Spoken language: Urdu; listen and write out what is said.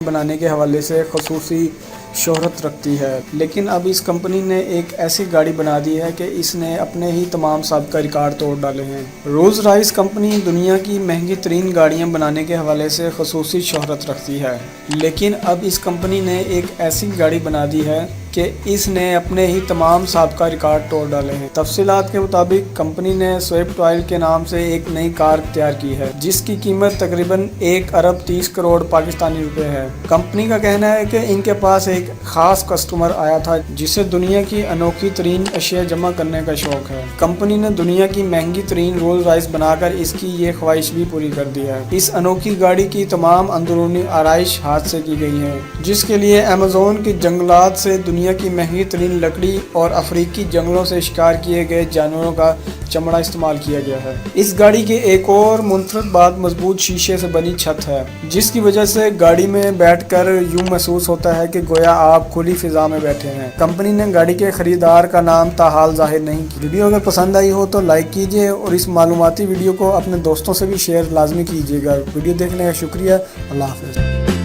بنانے کے حوالے سے خصوصی شہرت رکھتی ہے، لیکن اب اس کمپنی نے ایک ایسی گاڑی بنا دی ہے کہ اس نے اپنے ہی تمام سابقہ ریکارڈ توڑ ڈالے ہیں۔ رولز رائس کمپنی دنیا کی مہنگی ترین گاڑیاں بنانے کے حوالے سے خصوصی شہرت رکھتی ہے، لیکن اب اس کمپنی نے ایک ایسی گاڑی بنا دی ہے کہ اس نے اپنے ہی تمام سابقہ ریکارڈ توڑ ڈالے ہیں۔ تفصیلات کے مطابق کمپنی نے سوئفٹ آئل کے نام سے ایک نئی کار تیار کی ہے، جس کی قیمت تقریباً 1 ارب 30 کروڑ پاکستانی روپے ہے۔ کمپنی کا کہنا ہے کہ ان کے پاس ایک خاص کسٹمر آیا تھا جسے دنیا کی انوکھی ترین اشیاء جمع کرنے کا شوق ہے۔ کمپنی نے دنیا کی مہنگی ترین رولز رائس بنا کر اس کی یہ خواہش بھی پوری کر دی ہے۔ اس انوکھی گاڑی کی تمام اندرونی آرائش ہاتھ سے کی گئی ہے، جس کے لیے ایمیزون کی جنگلات سے دنیا کی مہنگی ترین لکڑی اور افریقی جنگلوں سے شکار کیے گئے جانوروں کا چمڑا استعمال کیا گیا ہے۔ اس گاڑی کی ایک اور منفرد بات مضبوط شیشے سے بنی چھت ہے، جس کی وجہ سے گاڑی میں بیٹھ کر یوں محسوس ہوتا ہے کہ گویا آپ کھلی فضا میں بیٹھے ہیں۔ کمپنی نے گاڑی کے خریدار کا نام تاحال ظاہر نہیں کیا۔ ویڈیو اگر پسند آئی ہو تو لائک کیجیے اور اس معلوماتی ویڈیو کو اپنے دوستوں سے بھی شیئر لازمی کیجیے گا۔ ویڈیو دیکھنے کا شکریہ۔ اللہ حافظ۔